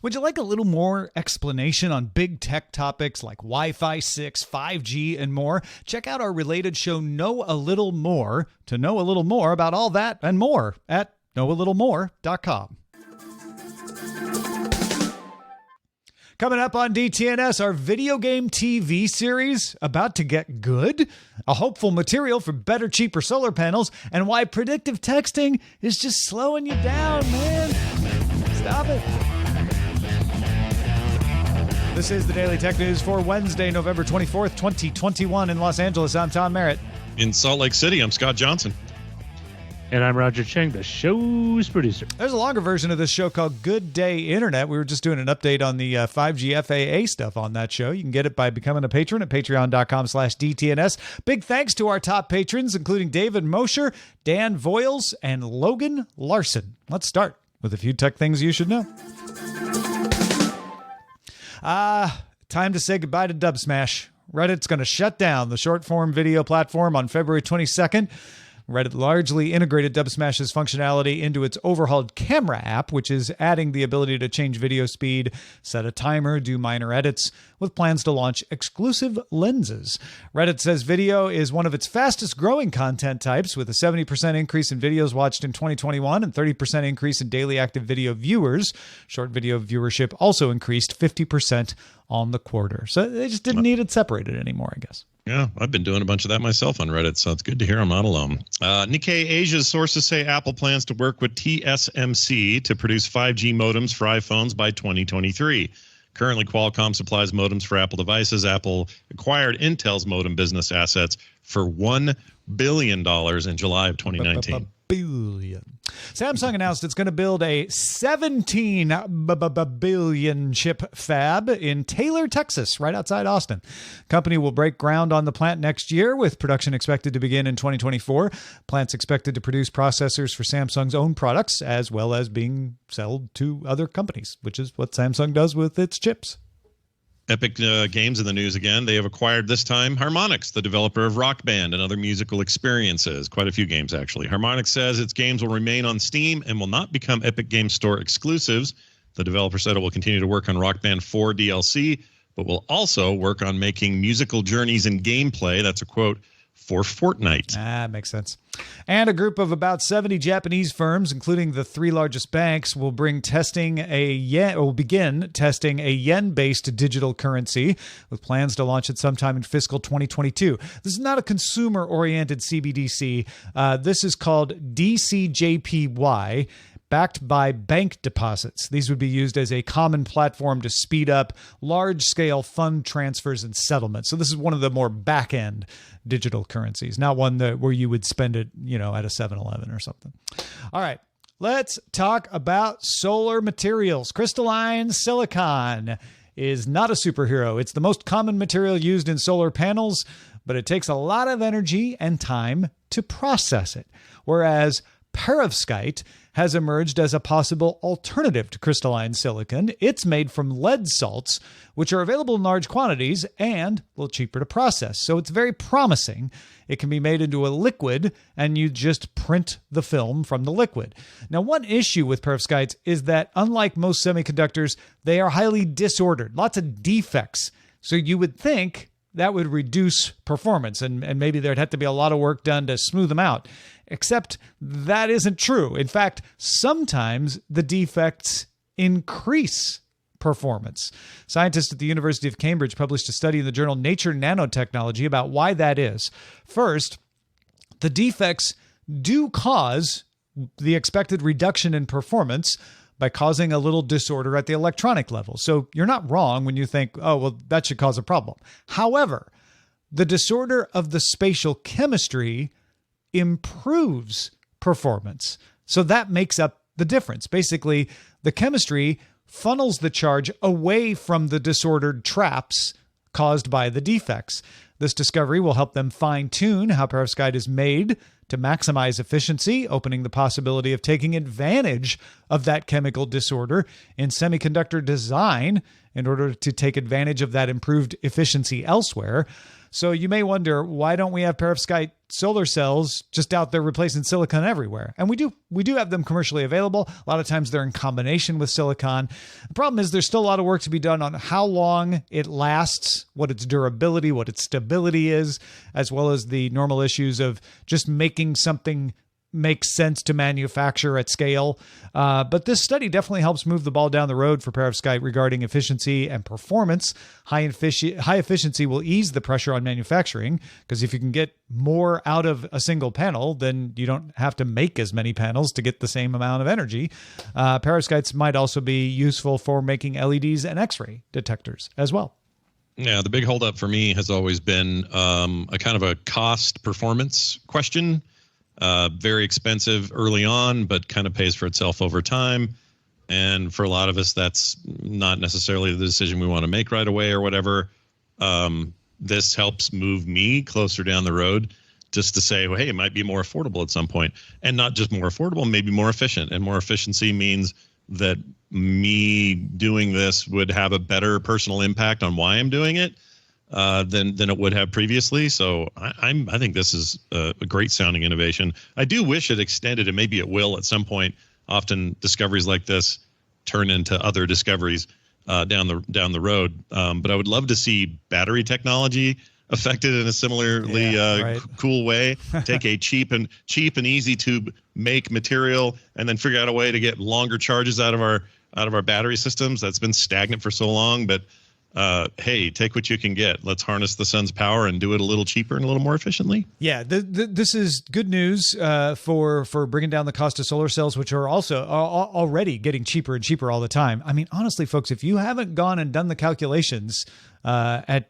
Would you like a little more explanation on big tech topics like Wi-Fi 6, 5G, and more? Check out our related show, Know a Little More, to know a little more about all that and more at knowalittlemore.com. Coming up on DTNS, our video game TV series about to get good, a hopeful material for better, cheaper solar panels, and why predictive texting is just slowing you down, man. Stop it. This is the Daily Tech News for Wednesday, November 24th, 2021 in Los Angeles. I'm Tom Merritt. In Salt Lake City, I'm Scott Johnson. And I'm Roger Chang, the show's producer. There's a longer version of this show called Good Day Internet. We were just doing an update on the 5G FAA stuff on that show. You can get it by becoming a patron at patreon.com/DTNS. Big thanks to our top patrons, including David Mosher, Dan Voiles, and Logan Larson. Let's start with a few tech things you should know. Time to say goodbye to Dubsmash. Reddit's going to shut down the short-form video platform on February 22nd. Reddit largely integrated Dubsmash's functionality into its overhauled camera app, which is adding the ability to change video speed, set a timer, do minor edits, with plans to launch exclusive lenses. Reddit says video is one of its fastest growing content types, with a 70% increase in videos watched in 2021 and 30% increase in daily active video viewers. Short video viewership also increased 50% on the quarter. So they just didn't need it separated anymore, I guess. Yeah, I've been doing a bunch of that myself on Reddit, so it's good to hear I'm not alone. Nikkei Asia's sources say Apple plans to work with TSMC to produce 5G modems for iPhones by 2023. Currently, Qualcomm supplies modems for Apple devices. Apple acquired Intel's modem business assets for $1 billion in July of 2019. Billion. Samsung announced it's going to build a 17 billion chip fab in Taylor, Texas, right outside Austin. Company will break ground on the plant next year, with production expected to begin in 2024. Plant's expected to produce processors for Samsung's own products, as well as being sold to other companies, which is what Samsung does with its chips. Epic Games in the news again. They have acquired, this time, Harmonix, the developer of Rock Band and other musical experiences. Quite a few games, actually. Harmonix says its games will remain on Steam and will not become Epic Games Store exclusives. The developer said it will continue to work on Rock Band 4 DLC, but will also work on making musical journeys and gameplay, that's a quote, for Fortnite. Makes sense. And a group of about 70 Japanese firms, including the three largest banks, will begin testing a yen-based digital currency, with plans to launch it sometime in fiscal 2022. This is not a consumer-oriented CBDC. This is called DCJPY, backed by bank deposits. These would be used as a common platform to speed up large-scale fund transfers and settlements. So this is one of the more back-end digital currencies, not one where you would spend it, at a 7-Eleven or something. All right, let's talk about solar materials. Crystalline silicon is not a superhero. It's the most common material used in solar panels, but it takes a lot of energy and time to process it, whereas perovskite has emerged as a possible alternative to crystalline silicon. It's made from lead salts, which are available in large quantities and a little cheaper to process. So it's very promising. It can be made into a liquid, and you just print the film from the liquid. Now, one issue with perovskites is that, unlike most semiconductors, they are highly disordered, lots of defects. So you would think that would reduce performance, and maybe there'd have to be a lot of work done to smooth them out. Except that isn't true. In fact, sometimes the defects increase performance. Scientists at the University of Cambridge published a study in the journal Nature Nanotechnology about why that is. First, the defects do cause the expected reduction in performance by causing a little disorder at the electronic level. So you're not wrong when you think, oh, well, that should cause a problem. However, the disorder of the spatial chemistry improves performance. So that makes up the difference. Basically, the chemistry funnels the charge away from the disordered traps caused by the defects. This discovery will help them fine-tune how perovskite is made to maximize efficiency, opening the possibility of taking advantage of that chemical disorder in semiconductor design in order to take advantage of that improved efficiency elsewhere. So you may wonder, why don't we have perovskite solar cells just out there replacing silicon everywhere? And we do have them commercially available. A lot of times they're in combination with silicon. The problem is there's still a lot of work to be done on how long it lasts, what its durability, what its stability is, as well as the normal issues of just making something makes sense to manufacture at scale. But this study definitely helps move the ball down the road for perovskite regarding efficiency and performance. High efficiency will ease the pressure on manufacturing, because if you can get more out of a single panel, then you don't have to make as many panels to get the same amount of energy. Perovskites might also be useful for making LEDs and X-ray detectors as well. Yeah, the big holdup for me has always been a kind of a cost performance question. Very expensive early on, but kind of pays for itself over time. And for a lot of us, that's not necessarily the decision we want to make right away or whatever. This helps move me closer down the road just to say, well, hey, it might be more affordable at some point. And not just more affordable, maybe more efficient. And more efficiency means that me doing this would have a better personal impact on why I'm doing it than it would have previously. So I think this is a great sounding innovation. I do wish it extended, and maybe it will at some point. Often discoveries like this turn into other discoveries down the road. But I would love to see battery technology affected in a similarly cool way. Take a cheap and easy to make material, and then figure out a way to get longer charges out of our battery systems. That's been stagnant for so long, but hey, take what you can get. Let's harness the sun's power and do it a little cheaper and a little more efficiently. Yeah, this is good news for bringing down the cost of solar cells, which are also already getting cheaper and cheaper all the time. I mean, honestly, folks, if you haven't gone and done the calculations at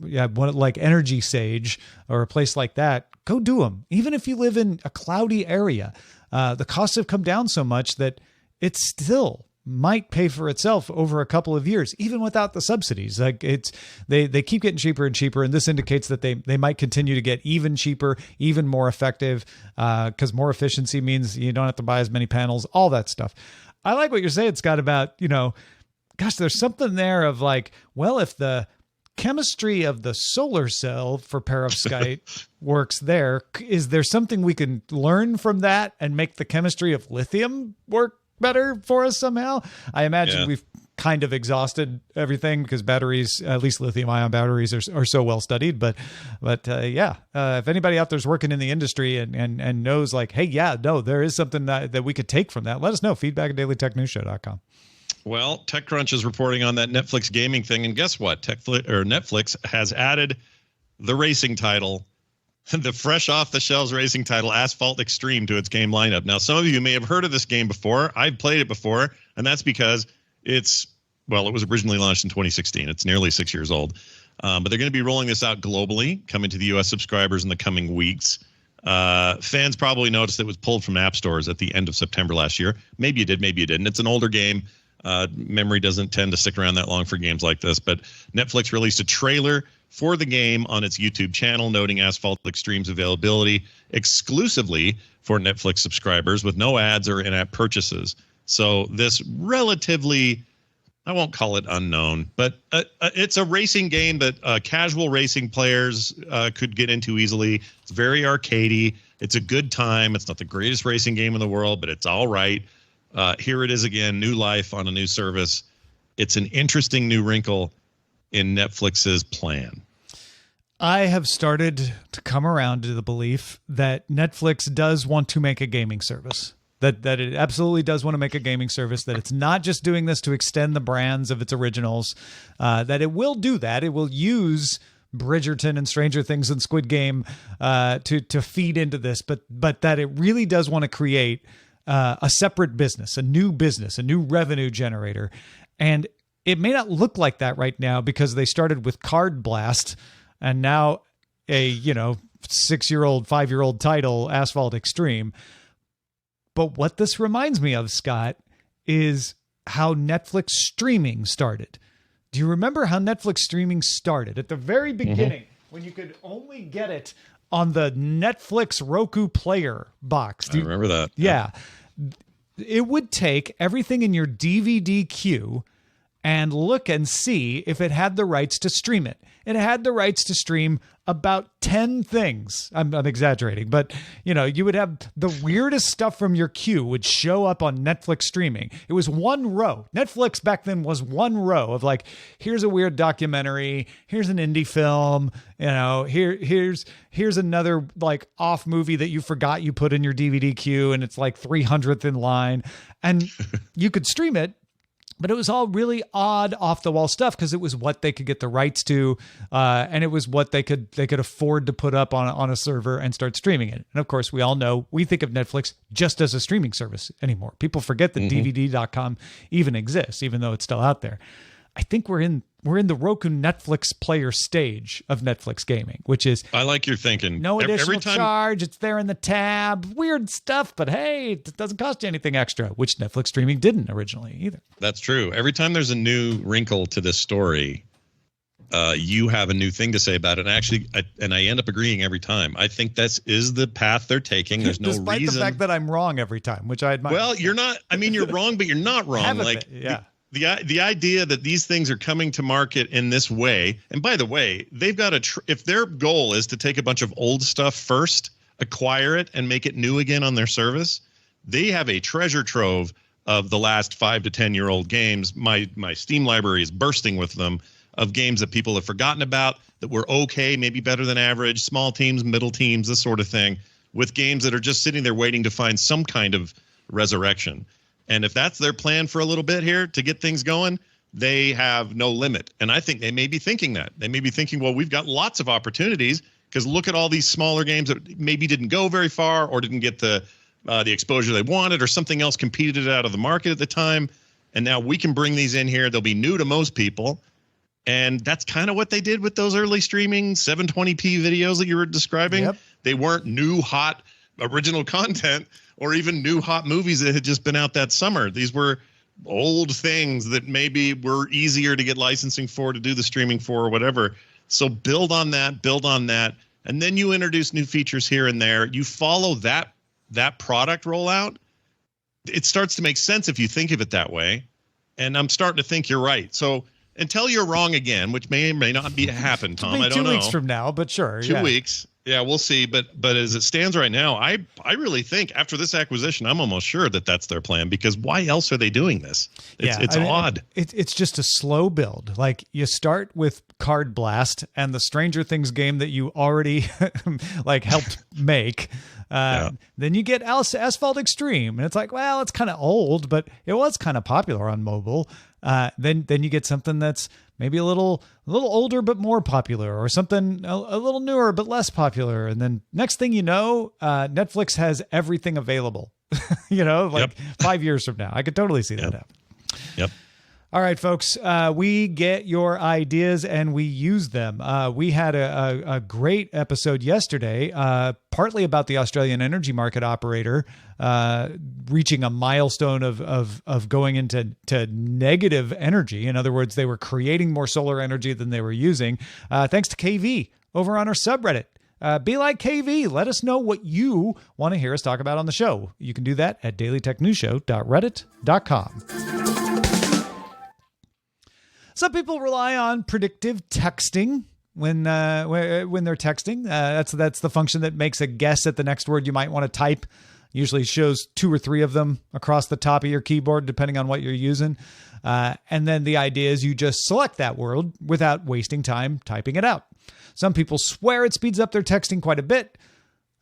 one like Energy Sage or a place like that, go do them. Even if you live in a cloudy area, the costs have come down so much that it's still might pay for itself over a couple of years, even without the subsidies. Like they keep getting cheaper and cheaper, and this indicates that they might continue to get even cheaper, even more effective, because more efficiency means you don't have to buy as many panels, all that stuff. I like what you're saying, Scott, about, gosh, there's something there of like, well, if the chemistry of the solar cell for perovskite works there, is there something we can learn from that and make the chemistry of lithium work better for us somehow? I imagine we've kind of exhausted everything, because batteries, at least lithium-ion batteries, are so well studied. But if anybody out there's working in the industry and knows like, hey, there is something that we could take from that, let us know. feedback@dailytechnewsshow.com. Well, TechCrunch is reporting on that Netflix gaming thing, and guess what? Netflix has added the racing title, the fresh off the shelves racing title, Asphalt Extreme, to its game lineup. Now, some of you may have heard of this game before. I've played it before, and that's because it was originally launched in 2016. It's nearly 6 years old. But they're going to be rolling this out globally, coming to the U.S. subscribers in the coming weeks. Fans probably noticed it was pulled from app stores at the end of September last year. Maybe you did, maybe you didn't. It's an older game. Memory doesn't tend to stick around that long for games like this. But Netflix released a trailer for the game on its YouTube channel, noting Asphalt Extreme's availability exclusively for Netflix subscribers with no ads or in-app purchases. So this relatively, I won't call it unknown, but it's a racing game that casual racing players could get into easily. It's very arcadey. It's a good time. It's not the greatest racing game in the world, but it's all right. Here it is again, new life on a new service. It's an interesting new wrinkle in Netflix's plan. I have started to come around to the belief that Netflix does want to make a gaming service. That it absolutely does want to make a gaming service, that it's not just doing this to extend the brands of its originals, that it will do that. It will use Bridgerton and Stranger Things and Squid Game to feed into this, but that it really does want to create a separate business, a new revenue generator. And it may not look like that right now because they started with Card Blast and now a 6-year-old, 5-year-old title, Asphalt Extreme. But what this reminds me of, Scott, is how Netflix streaming started. Do you remember how Netflix streaming started? At the very beginning, when you could only get it on the Netflix Roku Player box. I remember that. Yeah. It would take everything in your DVD queue and look and see if it had the rights to stream it. It had the rights to stream about 10 things. I'm exaggerating, but you would have the weirdest stuff from your queue would show up on Netflix streaming. It was one row. Netflix back then was one row of like, here's a weird documentary, here's an indie film, here's another like off movie that you forgot you put in your DVD queue and it's like 300th in line, and you could stream it. But it was all really odd, off-the-wall stuff because it was what they could get the rights to, and it was what they could afford to put up on a server and start streaming it. And of course, we all know we think of Netflix just as a streaming service anymore. People forget that DVD.com even exists, even though it's still out there. I think we're in the Roku Netflix player stage of Netflix gaming, which is I like your thinking. No additional charge. It's there in the tab. Weird stuff, but hey, it doesn't cost you anything extra, which Netflix streaming didn't originally either. That's true. Every time there's a new wrinkle to this story, you have a new thing to say about it. And I end up agreeing every time. I think this is the path they're taking. There's no reason. Despite the fact that I'm wrong every time, which I admire. Well, you're not. I mean, you're wrong, but you're not wrong. Yeah. The idea that these things are coming to market in this way, and by the way, they've got if their goal is to take a bunch of old stuff first, acquire it, and make it new again on their service, they have a treasure trove of the last 5 to 10-year-old games. My Steam library is bursting with them, of games that people have forgotten about, that were okay, maybe better than average, small teams, middle teams, this sort of thing, with games that are just sitting there waiting to find some kind of resurrection. And if that's their plan for a little bit here to get things going, they have no limit. And I think they may be thinking that. They may be thinking, well, we've got lots of opportunities because look at all these smaller games that maybe didn't go very far or didn't get the exposure they wanted, or something else competed it out of the market at the time. And now we can bring these in here. They'll be new to most people. And that's kind of what they did with those early streaming 720p videos that you were describing. Yep. They weren't new, hot, original content or even new hot movies that had just been out that summer. These were old things that maybe were easier to get licensing for, to do the streaming for, or whatever. So build on that, and then you introduce new features here and there. You follow that product rollout. It starts to make sense if you think of it that way. And I'm starting to think you're right. So until you're wrong again, which may or may not happen, Tom, I don't know. 2 weeks from now, but sure. 2 weeks. Yeah, we'll see. But as it stands right now, I really think after this acquisition, I'm almost sure that that's their plan, because why else are they doing this? It's odd. It's just a slow build. Like, you start with Card Blast and the Stranger Things game that you already like helped make. Then you get Asphalt Extreme, and it's like, well, it's kind of old, but it was kind of popular on mobile. Then you get something that's maybe a little older but more popular, or something a little newer but less popular. And then next thing you know, Netflix has everything available. 5 years from now, I could totally see that happen. Yep. All right, folks, we get your ideas and we use them. We had a great episode yesterday, partly about the Australian energy market operator reaching a milestone of going into negative energy. In other words, they were creating more solar energy than they were using, thanks to KV over on our subreddit. Be like KV. Let us know what you want to hear us talk about on the show. You can do that at dailytechnewsshow.reddit.com. Some people rely on predictive texting when they're texting. That's the function that makes a guess at the next word you might want to type. Usually shows 2 or 3 of them across the top of your keyboard, depending on what you're using. And then the idea is you just select that word without wasting time typing it out. Some people swear it speeds up their texting quite a bit.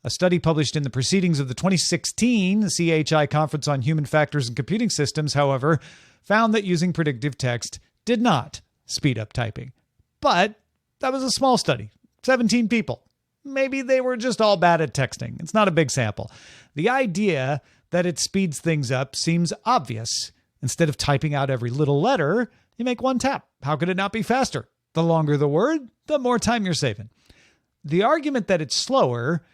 A study published in the Proceedings of the 2016 CHI Conference on Human Factors and Computing Systems, however, found that using predictive text did not speed up typing. But that was a small study, 17 people. Maybe they were just all bad at texting. It's not a big sample. The idea that it speeds things up seems obvious. Instead of typing out every little letter, you make one tap. How could it not be faster? The longer the word, the more time you're saving. The argument that it's slower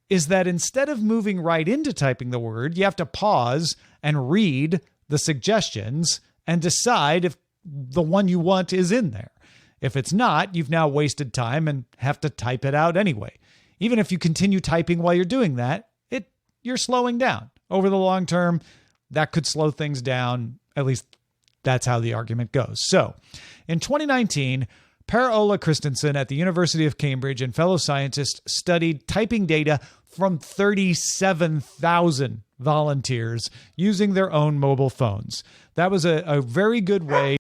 is that instead of moving right into typing the word, you have to pause and read the suggestions and decide if the one you want is in there. If it's not, you've now wasted time and have to type it out anyway. Even if you continue typing while you're doing that, you're slowing down. Over the long term, that could slow things down, at least that's how the argument goes. So in 2019, Per-Ola Christensen at the University of Cambridge and fellow scientists studied typing data from 37,000 volunteers using their own mobile phones. That was a very good way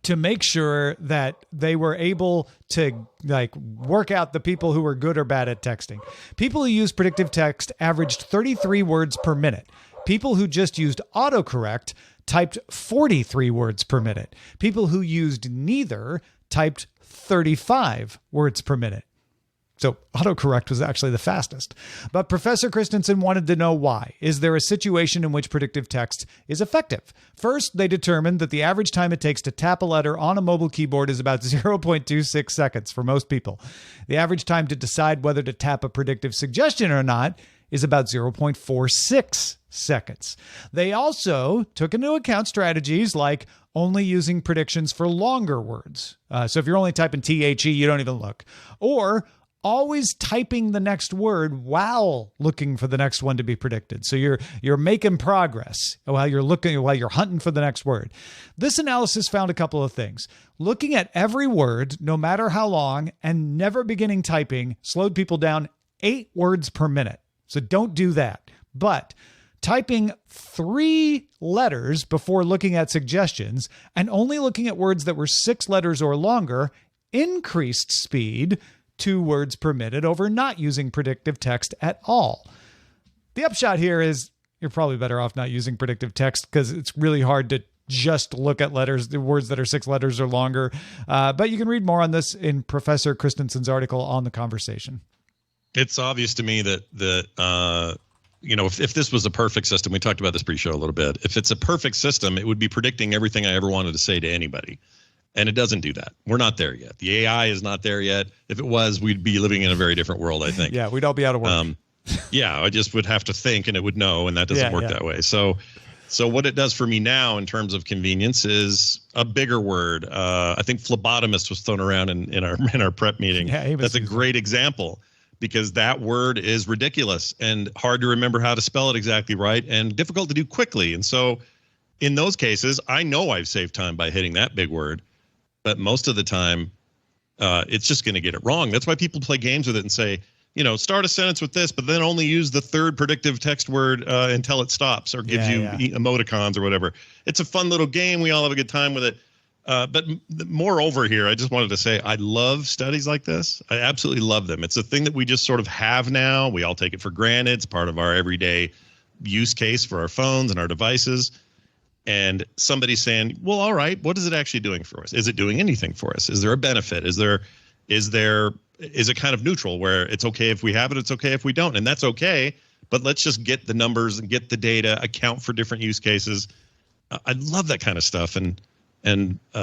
to make sure that they were able to work out the people who were good or bad at texting. People who used predictive text averaged 33 words per minute. People who just used autocorrect typed 43 words per minute. People who used neither typed 35 words per minute. So autocorrect was actually the fastest. But Professor Christensen wanted to know why. Is there a situation in which predictive text is effective? First, they determined that the average time it takes to tap a letter on a mobile keyboard is about 0.26 seconds for most people. The average time to decide whether to tap a predictive suggestion or not is about 0.46 seconds. They also took into account strategies like only using predictions for longer words. So if you're only typing THE, you don't even look. Or always typing the next word while looking for the next one to be predicted. So you're making progress while you're hunting for the next word. This analysis found a couple of things. Looking at every word, no matter how long, and never beginning typing slowed people down 8 words per minute. So don't do that. But typing 3 letters before looking at suggestions and only looking at words that were 6 letters or longer increased speed 2 words per minute over not using predictive text at all. The upshot here is you're probably better off not using predictive text because it's really hard to just look at the words that are 6 letters or longer. But you can read more on this in Professor Christensen's article on The Conversation. It's obvious to me that if this was a perfect system, we talked about this pre-show a little bit. If it's a perfect system, it would be predicting everything I ever wanted to say to anybody. And it doesn't do that. We're not there yet. The AI is not there yet. If it was, we'd be living in a very different world, I think. Yeah, we'd all be out of work. I just would have to think and it would know, and that doesn't work that way. So what it does for me now in terms of convenience is a bigger word. I think phlebotomist was thrown around in our prep meeting. Yeah, that's a great example because that word is ridiculous and hard to remember how to spell it exactly right and difficult to do quickly. And so in those cases, I know I've saved time by hitting that big word. But most of the time, it's just going to get it wrong. That's why people play games with it and say, start a sentence with this, but then only use the 3rd predictive text word until it stops or gives you emoticons or whatever. It's a fun little game. We all have a good time with it. But moreover here, I just wanted to say I love studies like this. I absolutely love them. It's a thing that we just sort of have now. We all take it for granted. It's part of our everyday use case for our phones and our devices. And somebody's saying, well, all right, what is it actually doing for us? Is it doing anything for us? Is there a benefit? Is it kind of neutral where it's okay if we have it, it's okay if we don't, and that's okay, but let's just get the numbers and get the data, account for different use cases. I love that kind of stuff, and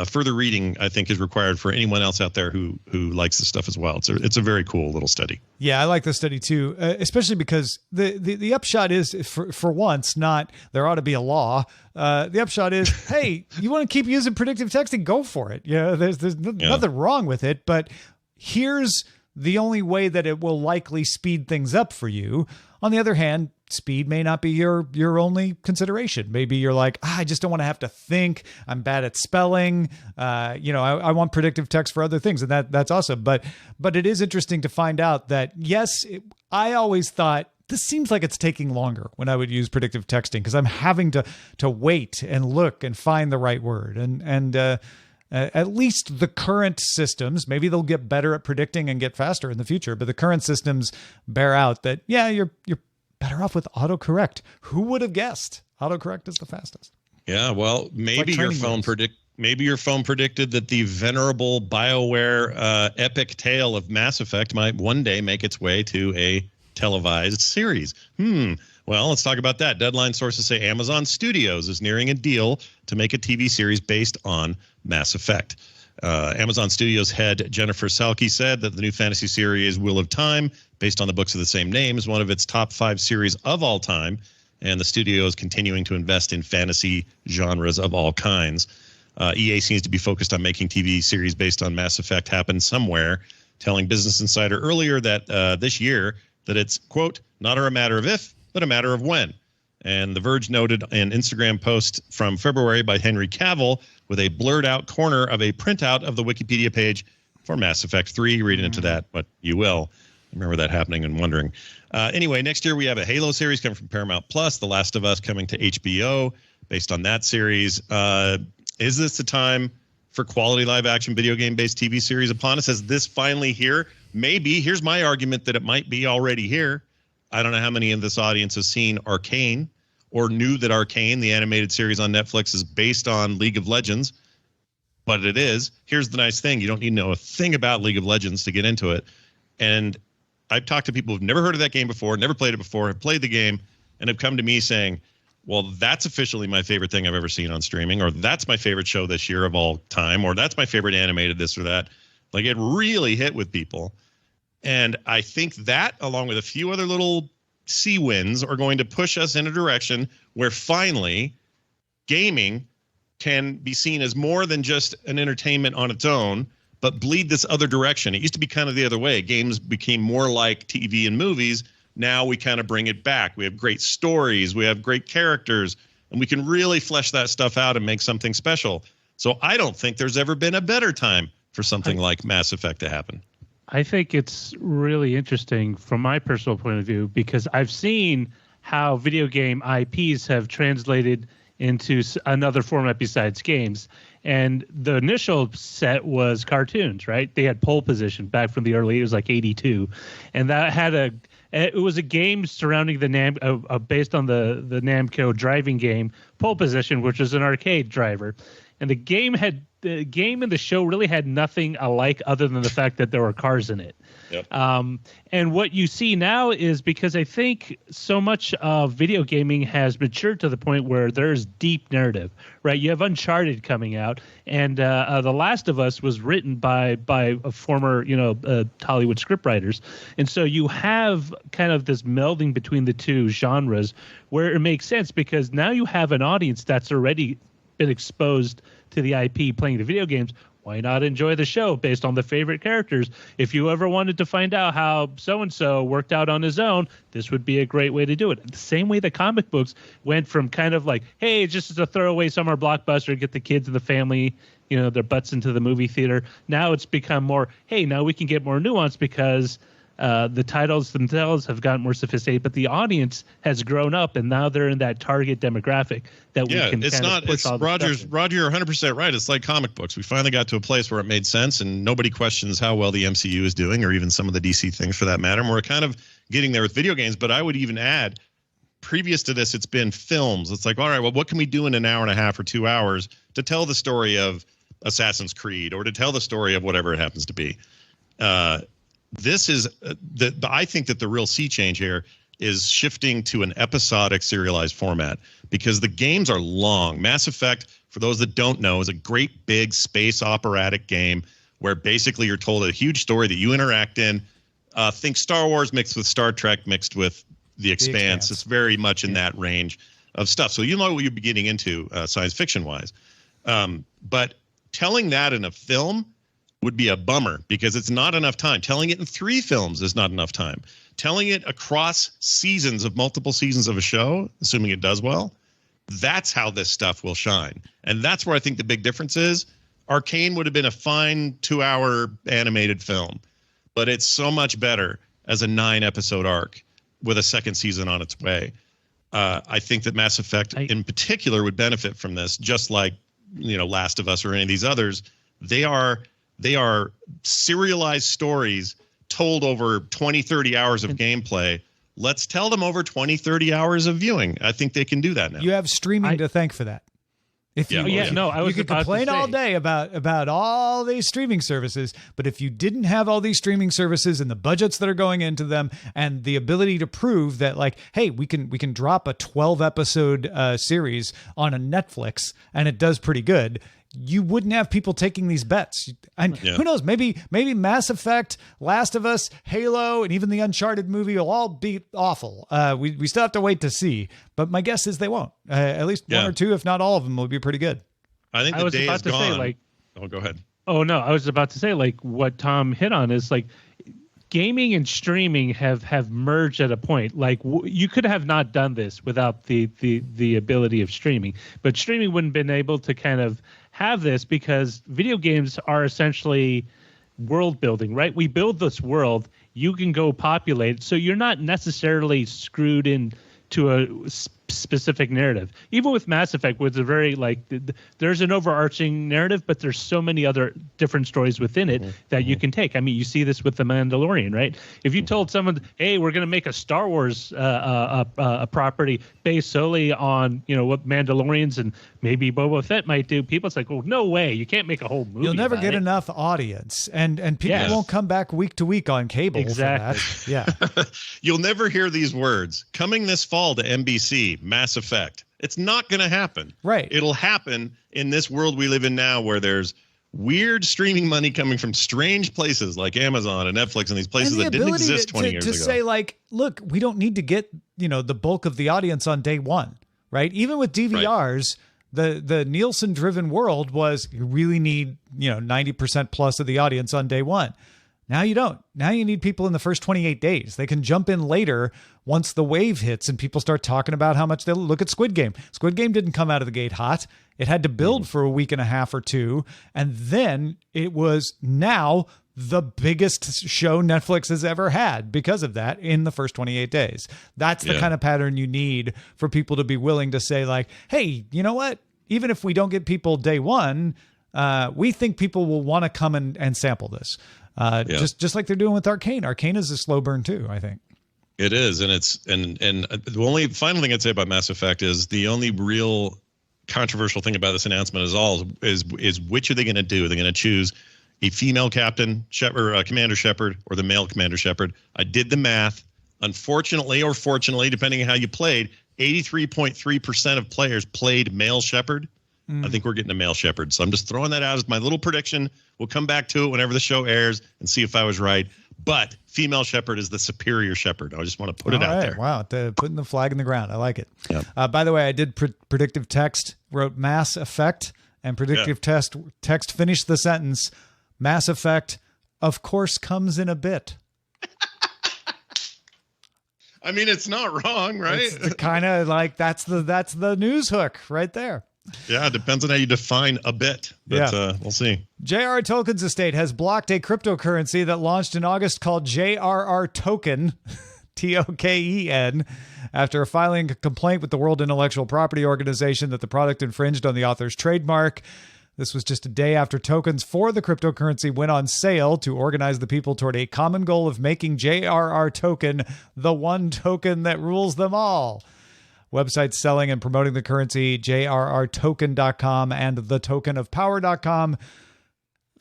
further reading, I think, is required for anyone else out there who likes this stuff as well. It's a very cool little study. Yeah, I like the study too, especially because the upshot is, for once, not there ought to be a law. The upshot is, hey, you want to keep using predictive texting, go for it. There's nothing wrong with it, but here's the only way that it will likely speed things up for you. On the other hand, speed may not be your only consideration. Maybe you're like, I just don't want to have to think. I'm bad at spelling. I want predictive text for other things, and that's awesome. But it is interesting to find out that yes, I always thought this seems like it's taking longer when I would use predictive texting because I'm having to wait and look and find the right word. And at least the current systems, maybe they'll get better at predicting and get faster in the future, but the current systems bear out that, you're better off with autocorrect. Who would have guessed autocorrect is the fastest? Yeah, well, maybe your phone predicted that the venerable BioWare epic tale of Mass Effect might one day make its way to a televised series. Well, let's talk about that. Deadline sources say Amazon Studios is nearing a deal to make a TV series based on Mass Effect. Amazon Studios head Jennifer Salke said that the new fantasy series Wheel of Time, based on the books of the same name, is one of its top 5 series of all time, and the studio is continuing to invest in fantasy genres of all kinds. EA seems to be focused on making TV series based on Mass Effect happen somewhere, telling Business Insider earlier that this year that it's, quote, not a matter of if, but a matter of when. And The Verge noted an Instagram post from February by Henry Cavill with a blurred out corner of a printout of the Wikipedia page for Mass Effect 3. Read into that, but you will. I remember that happening and wondering. Anyway, next year we have a Halo series coming from Paramount Plus, The Last of Us coming to HBO based on that series. Is this the time for quality live-action video game-based TV series upon us? Is this finally here? Maybe. Here's my argument that it might be already here. I don't know how many in this audience have seen Arcane or knew that Arcane, the animated series on Netflix, is based on League of Legends, but it is. Here's the nice thing. You don't need to know a thing about League of Legends to get into it. And I've talked to people who've never heard of that game before, never played it before, have played the game, and have come to me saying, well, that's officially my favorite thing I've ever seen on streaming, or that's my favorite show this year of all time, or that's my favorite animated this or that. Like, it really hit with people. And I think that, along with a few other little sea winds, are going to push us in a direction where finally gaming can be seen as more than just an entertainment on its own, but bleed this other direction. It used to be kind of the other way. Games became more like TV and movies. Now we kind of bring it back. We have great stories. We have great characters. And we can really flesh that stuff out and make something special. So I don't think there's ever been a better time for something like Mass Effect to happen. I think it's really interesting from my personal point of view, because I've seen how video game IPs have translated into another format besides games. And the initial set was cartoons, right? They had Pole Position back from the early, it was like 82. And that had it was a game surrounding the based on the Namco driving game Pole Position, which is an arcade driver. And the game and the show really had nothing alike other than the fact that there were cars in it. Yep. And what you see now is, because I think so much of video gaming has matured to the point where there's deep narrative, right? You have Uncharted coming out, and The Last of Us was written by a former, Hollywood scriptwriters. And so you have kind of this melding between the two genres where it makes sense, because now you have an audience that's already been exposed to the IP playing the video games. Why not enjoy the show based on the favorite characters? If you ever wanted to find out how so-and-so worked out on his own, this would be a great way to do it. The same way the comic books went from kind of like, hey, just as a throwaway summer blockbuster, get the kids and the family, their butts into the movie theater. Now it's become more, hey, now we can get more nuance because the titles themselves have gotten more sophisticated, but the audience has grown up, and now they're in that target demographic that we can it's kind not, of push all Roger, you're 100% right. It's like comic books. We finally got to a place where it made sense, and nobody questions how well the MCU is doing, or even some of the DC things for that matter. And we're kind of getting there with video games, but I would even add, previous to this, it's been films. It's like, all right, well, what can we do in an hour and a half or 2 hours to tell the story of Assassin's Creed, or to tell the story of whatever it happens to be? This is I think that the real sea change here is shifting to an episodic serialized format, because the games are long. Mass Effect, for those that don't know, is a great big space operatic game where basically you're told a huge story that you interact in. Think Star Wars mixed with Star Trek mixed with The Expanse. It's very much in that range of stuff. So you know what you're getting into science fiction wise. But telling that in a film would be a bummer, because it's not enough time. Telling it in 3 films is not enough time. Telling it across seasons of multiple seasons of a show, assuming it does well, that's how this stuff will shine. And that's where I think the big difference is. Arcane would have been a fine 2-hour animated film, but it's so much better as a 9-episode arc with a second season on its way. I think that Mass Effect in particular would benefit from this, just like Last of Us or any of these others. They are serialized stories told over 20, 30 hours of gameplay. Let's tell them over 20, 30 hours of viewing. I think they can do that now. You have streaming to thank for that. You could complain all day about all these streaming services, but if you didn't have all these streaming services and the budgets that are going into them and the ability to prove that, like, hey, we can drop a 12-episode series on a Netflix and it does pretty good, you wouldn't have people taking these bets. And who knows, maybe Mass Effect, Last of Us, Halo, and even the Uncharted movie will all be awful. We still have to wait to see, but my guess is they won't. At least one or two, if not all of them, will be pretty good. I think the day is gone. Go ahead. Oh, no, I was about to say, like, what Tom hit on is, like, gaming and streaming have merged at a point. Like you could have not done this without the ability of streaming, but streaming wouldn't have been able to kind of have this because video games are essentially world building, right? We build this world, you can go populate, so you're not necessarily screwed in to a specific narrative. Even with Mass Effect, with a very there's an overarching narrative, but there's so many other different stories within it that you can take. I mean, you see this with The Mandalorian, right? If you told someone, "Hey, we're going to make a Star Wars a property based solely on what Mandalorians and maybe Boba Fett might do," people, it's like, "Oh, no way! You can't make a whole movie." You'll never get enough audience, and people won't come back week to week on cable. Exactly. For that. Yeah. You'll never hear these words coming this fall to NBC. Mass Effect. It's not going to happen. Right. It'll happen in this world we live in now, where there's weird streaming money coming from strange places like Amazon and Netflix and these places that didn't exist 20 years ago. To say look, we don't need to get the bulk of the audience on day one, right? Even with DVRs, the Nielsen driven world was you really need 90% plus of the audience on day one. Now you don't. Now you need people in the first 28 days. They can jump in later once the wave hits and people start talking about how much they look at Squid Game. Squid Game didn't come out of the gate hot. It had to build for a week and a half or two. And then it was now the biggest show Netflix has ever had because of that in the first 28 days. That's the kind of pattern you need for people to be willing to say hey, you know what? Even if we don't get people day one, we think people will want to come and sample this. Just like they're doing with Arcane. Arcane is a slow burn too, I think. It is, and it's and the only final thing I'd say about Mass Effect is the only real controversial thing about this announcement is which are they going to do? Are they going to choose a female captain, Commander Shepard, or the male Commander Shepard? I did the math. Unfortunately, or fortunately, depending on how you played, 83.3% of players played male Shepard. I think we're getting a male Shepard. So I'm just throwing that out as my little prediction. We'll come back to it whenever the show airs and see if I was right. But female Shepard is the superior Shepard. I just want to put it out there. Wow. Putting the flag in the ground. I like it. Yeah. By the way, I did predictive text, wrote Mass Effect, and predictive text finished the sentence. Mass Effect, of course, comes in a bit. I mean, it's not wrong, right? It's kind of that's the news hook right there. Yeah, it depends on how you define a bit. But we'll see. J.R.R. Tolkien's estate has blocked a cryptocurrency that launched in August called J.R.R. Token, Token, after filing a complaint with the World Intellectual Property Organization that the product infringed on the author's trademark. This was just a day after tokens for the cryptocurrency went on sale to organize the people toward a common goal of making J.R.R. Token the one token that rules them all. Websites selling and promoting the currency, jrrtoken.com and thetokenofpower.com,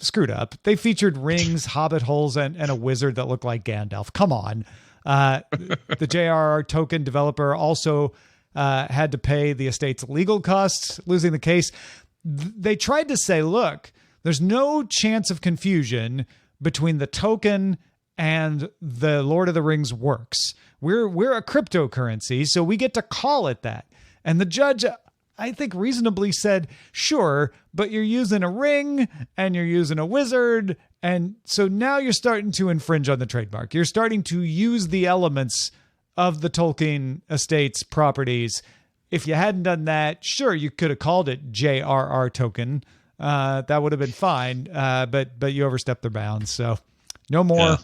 screwed up. They featured rings, hobbit holes, and a wizard that looked like Gandalf. Come on. The J.R.R. Token developer also had to pay the estate's legal costs, losing the case. They tried to say, look, there's no chance of confusion between the token and the Lord of the Rings works. We're a cryptocurrency, so we get to call it that. And the judge, I think, reasonably said, sure, but you're using a ring and you're using a wizard. And so now you're starting to infringe on the trademark. You're starting to use the elements of the Tolkien estate's properties. If you hadn't done that, sure, you could have called it J.R.R. Token. That would have been fine. But you overstepped their bounds. So no more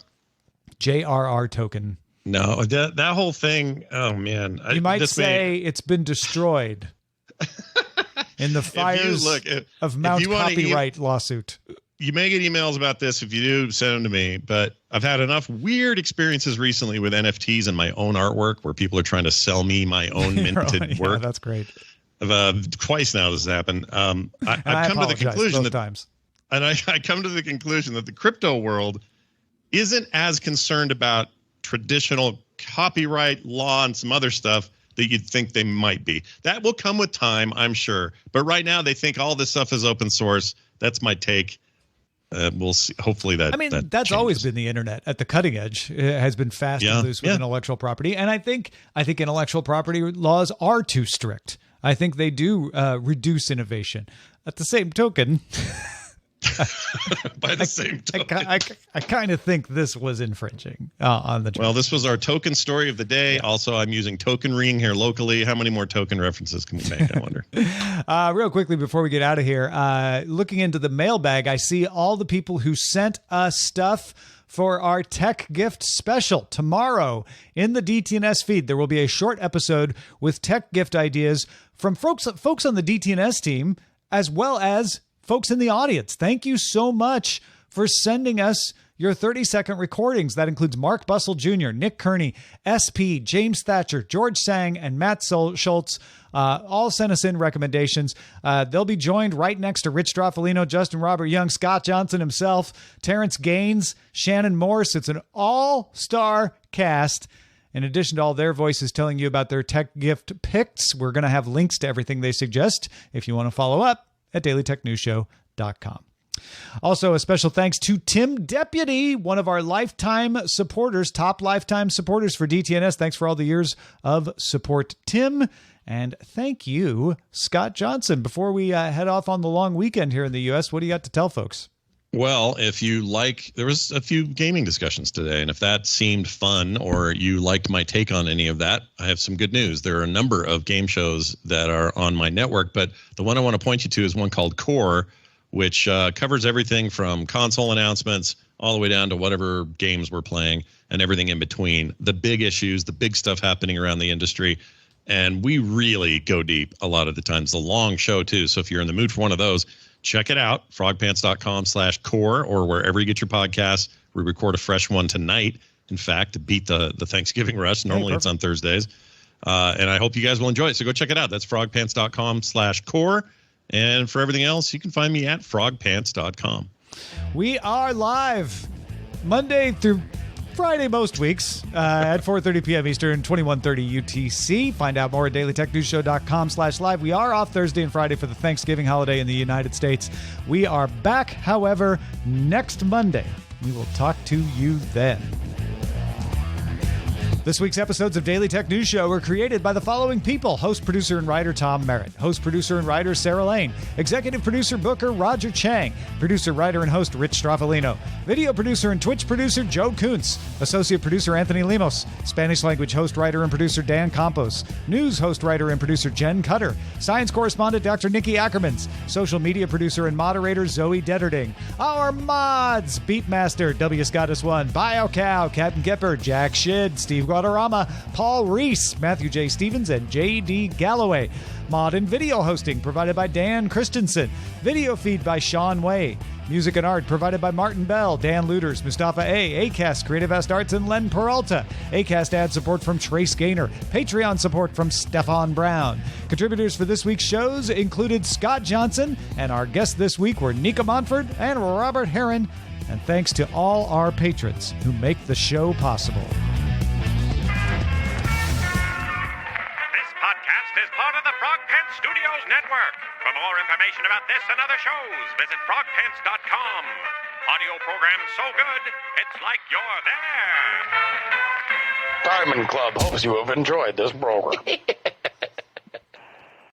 J.R.R. Token. No, that whole thing. Oh man, you might say it's been destroyed in the fires of Mount Copyright lawsuit. You may get emails about this. If you do, send them to me. But I've had enough weird experiences recently with NFTs and my own artwork where people are trying to sell me my own minted work. That's great. Twice now this has happened. I've come to the conclusion I come to the conclusion that the crypto world isn't as concerned about traditional copyright law and some other stuff that you'd think they might be. That will come with time, I'm sure. But right now they think all this stuff is open source. That's my take. We'll see. Hopefully that's changes. Always been the internet at the cutting edge. It has been fast and loose with intellectual property. And I think intellectual property laws are too strict. I think they do reduce innovation. At the same token, by the same token. I kind of think this was infringing on the. Well, this was our token story of the day. Also, I'm using token ring here locally. How many more token references can we make, I wonder? Real quickly before we get out of here, looking into the mailbag, I see all the people who sent us stuff for our tech gift special. Tomorrow in the DTNS feed, there will be a short episode with tech gift ideas from folks on the DTNS team, as well as folks in the audience. Thank you so much for sending us your 30-second recordings. That includes Mark Bussell Jr., Nick Kearney, SP, James Thatcher, George Sang, and Matt Schultz. All sent us in recommendations. They'll be joined right next to Rich Straffolino, Justin Robert Young, Scott Johnson himself, Terrence Gaines, Shannon Morse. It's an all-star cast. In addition to all their voices telling you about their tech gift picks, we're going to have links to everything they suggest if you want to follow up at dailytechnewsshow.com. Also, a special thanks to Tim Deputy, one of our lifetime supporters, top lifetime supporters for DTNS. Thanks for all the years of support, Tim. And thank you, Scott Johnson. Before we head off on the long weekend here in the U.S., what do you got to tell folks? Well, if you like, there was a few gaming discussions today, and if that seemed fun or you liked my take on any of that, I have some good news. There are a number of game shows that are on my network, but the one I want to point you to is one called Core, which covers everything from console announcements all the way down to whatever games we're playing and everything in between. The big issues, the big stuff happening around the industry. And we really go deep a lot of the times. The long show, too. So if you're in the mood for one of those, check it out, frogpants.com/core or wherever you get your podcasts. We record a fresh one tonight, in fact, to beat the Thanksgiving rush. Normally it's on Thursdays. And I hope you guys will enjoy it. So go check it out. That's frogpants.com/core. And for everything else, you can find me at frogpants.com. We are live Monday through Friday most weeks at 4:30 p.m. Eastern, 21:30 UTC. Find out more at dailytechnewsshow.com/live. We are off Thursday and Friday for the Thanksgiving holiday in the United States. We are back, however, next Monday. We will talk to you then. This week's episodes of Daily Tech News Show were created by the following people: host, producer, and writer Tom Merritt, host, producer, and writer Sarah Lane, executive producer, booker Roger Chang, producer, writer, and host Rich Straffolino, video producer and Twitch producer Joe Kuntz, associate producer Anthony Lemos, Spanish language host, writer, and producer Dan Campos, news host, writer, and producer Jen Cutter, science correspondent Dr. Nikki Ackermans, social media producer and moderator Zoe Detterding, our mods: Beatmaster, W. Scottus 1, BioCow, Captain Kipper, Jack Shid, Steve Guadarrama, Paul Reese, Matthew J. Stevens, and J.D. Galloway. Mod and video hosting provided by Dan Christensen. Video feed by Sean Way. Music and art provided by Martin Bell, Dan Luters, Mustafa A., Acast, Creative Est Arts, and Len Peralta. Acast ad support from Trace Gaynor. Patreon support from Stefan Brown. Contributors for this week's shows included Scott Johnson, and our guests this week were Nika Montford and Robert Heron. And thanks to all our patrons who make the show possible. Is part of the Frog Pants Studios Network. For more information about this and other shows, visit frogpants.com. Audio programs so good, it's like you're there. Diamond Club hopes you have enjoyed this program.